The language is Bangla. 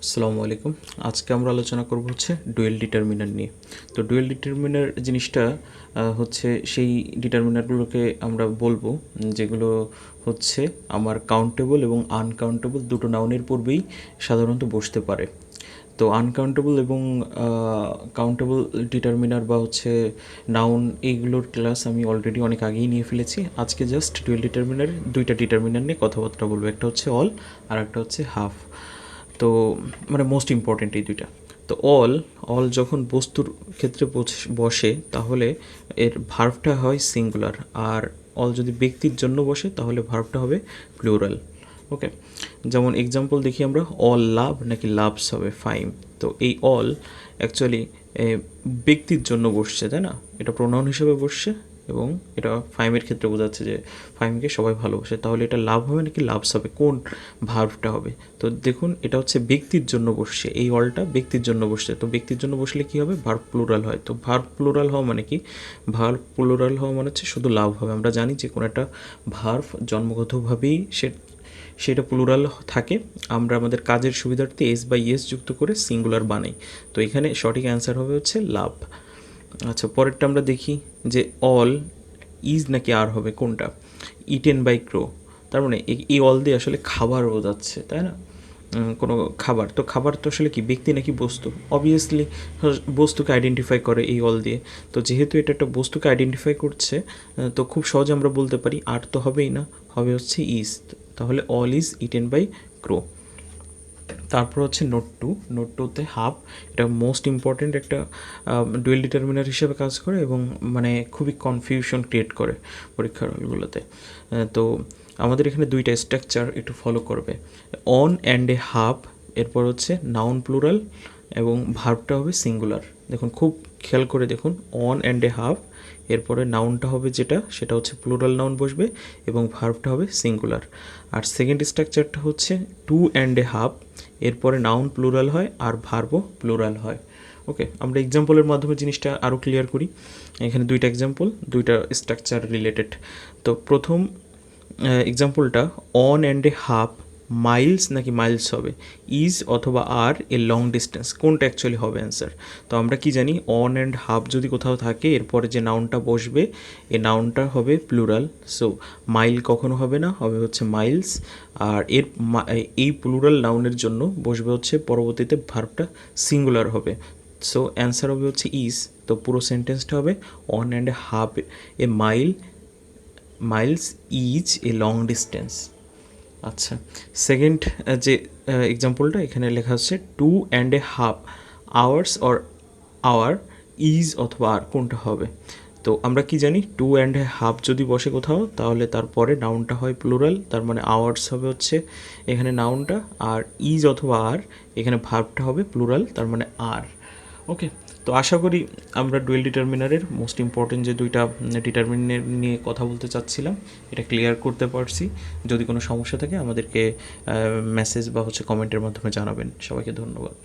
আসসালামু আলাইকুম। আজকে আমরা আলোচনা করব হচ্ছে ডুয়েল ডিটারমিনার নিয়ে। তো ডুয়েল ডিটারমিনার জিনিসটা হচ্ছে সেই ডিটারমিনারগুলোকে আমরা বলবো যেগুলো হচ্ছে আমার কাউন্টেবল এবং আনকাউন্টেবল দুটো নাউনের পূর্বেই সাধারণত বসতে পারে। তো আনকাউন্টেবল এবং কাউন্টেবল ডিটারমিনার বা হচ্ছে নাউন এইগুলোর ক্লাস আমি অলরেডি অনেক আগেই নিয়ে ফেলেছি। আজকে জাস্ট ডুয়েল ডিটারমিনারের দুইটা ডিটারমিনার নিয়ে কথাবার্তা বলবো, একটা হচ্ছে অল আর একটা হচ্ছে হাফ। তো মানে মোস্ট ইম্পর্ট্যান্ট এই দুইটা। তো অল অল যখন বস্তুর ক্ষেত্রে বসে তাহলে এর ভার্বটা হয় সিঙ্গুলার, আর অল যদি ব্যক্তির জন্য বসে তাহলে ভার্বটা হবে প্লুরাল। ওকে, যেমন এক্সাম্পল দেখি আমরা, অল লাভ নাকি লাভস হবে ফাইম। তো এই অল অ্যাকচুয়ালি ব্যক্তির জন্য বসছে, তাই না? এটা প্রোনাউন হিসেবে বসছে এবং এটা ফাইমের ক্ষেত্রে বোঝাচ্ছে যে ফাইমকে সবাই ভালোবাসে। তাহলে এটা লাভ হবে নাকি লাভস হবে, কোন ভার্বটা হবে? তো দেখুন, এটা হচ্ছে ব্যক্তির জন্য বসছে, এই অলটা ব্যক্তির জন্য বসছে। তো ব্যক্তির জন্য বসলে কি হবে? ভার্ব প্লুরাল হয়। তো ভার্ব প্লুরাল হওয়া মানে কি? ভার্ব প্লুরাল হওয়া মানে হচ্ছে শুধু লাভ হবে। আমরা জানি যে কোনো একটা ভার্ব জন্মগতভাবেই সেটা প্লুরাল থাকে। আমরা আমাদের কাজের সুবিধার্থে এস বা ইয়েস যুক্ত করে সিঙ্গুলার বানাই। তো এখানে সঠিক অ্যান্সার হবে হচ্ছে লাভ। আচ্ছা, পরেরটা আমরা দেখি যে অল ইজ নাকি আর হবে, কোনটা? ইটেন বাই ক্রো। তার মানে এই অল দিয়ে আসলে খাবার বোঝাচ্ছে, তাই না? কোনো খাবার। তো খাবার তো আসলে কি ব্যক্তি নাকি বস্তু? অবভিয়াসলি বস্তুকে আইডেন্টিফাই করে এই অল দিয়ে। তো যেহেতু এটা একটা বস্তুকে আইডেন্টিফাই করছে, তো খুব সহজে আমরা বলতে পারি আর তো হবেই না, হবে হচ্ছে ইজ। তাহলে অল ইজ ইটেন বাই ক্রো। তারপর হচ্ছে নোট টু। নোট টুতে হাফ, এটা মোস্ট ইম্পর্ট্যান্ট একটা ডুয়েল ডিটারমিনার হিসেবে কাজ করে এবং মানে খুবই কনফিউশন ক্রিয়েট করে পরীক্ষার হলগুলোতে। তো আমাদের এখানে দুইটা স্ট্রাকচার একটু ফলো করবে, অন অ্যান্ড এ হাফ, এরপর হচ্ছে নাউন প্লুরাল এবং ভার্বটা হবে সিঙ্গুলার। দেখুন, খুব খেয়াল করে দেখুন, অন অ্যান্ড এ হাফ, এরপরে নাউনটা হবে যেটা, সেটা হচ্ছে প্লুরাল নাউন বসবে এবং ভার্বটা হবে সিঙ্গুলার। আর সেকেন্ড স্ট্রাকচারটা হচ্ছে টু অ্যান্ড এ হাফ, এরপরে নাউন প্লুরাল হয় আর ভার্বও প্লুরাল হয়। ওকে, আমরা এক্সাম্পলের মাধ্যমে জিনিসটা আরও ক্লিয়ার করি। এখানে দুইটা এক্সাম্পল, দুইটা স্ট্রাকচার রিলেটেড। তো প্রথম এক্সাম্পলটা, one and a half miles নাকি মাইলস হবে, ইজ অথবা আর এ লং ডিস্টেন্স, কোনটা অ্যাকচুয়ালি হবে অ্যান্সার? তো আমরা কি জানি, অন অ্যান্ড হাফ যদি কোথাও থাকে এরপরে যে নাউনটা বসবে এই নাউনটা হবে প্লুরাল। সো মাইল কখনো হবে না, হবে হচ্ছে মাইলস। আর এই প্লুরাল নাউনের জন্য বসবে হচ্ছে পরবর্তীতে ভার্বটা সিঙ্গুলার হবে। সো অ্যান্সার হবে হচ্ছে ইজ। তো পুরো সেন্টেন্সটা হবে, one and half a miles is a long distance. আচ্ছা, সেকেন্ড যে এক্সাম্পলটা এখানে লেখা হচ্ছে two and a half hours or hour is অথবা আর, কোনটা হবে? তো আমরা কি জানি, টু অ্যান্ড এ হাফ যদি বসে কোথাও তাহলে তারপরে নাউনটা হয় প্লুরাল, তার মানে আওয়ার্স হবে হচ্ছে এখানে নাউনটা, আর ইজ অথবা আর এখানে ভার্বটা হবে প্লুরাল, তার মানে আর। ওকে, তো আশা করি আমরা ডুয়েল ডিটারমিনারের মোস্ট ইম্পর্টেন্ট যে দুইটা ডিটারমিনার নিয়ে কথা বলতে চাচ্ছিলাম এটা ক্লিয়ার করতে পারছি। যদি কোনো সমস্যা থাকে আমাদেরকে মেসেজ বা হচ্ছে কমেন্টের মাধ্যমে জানাবেন। সবাইকে ধন্যবাদ।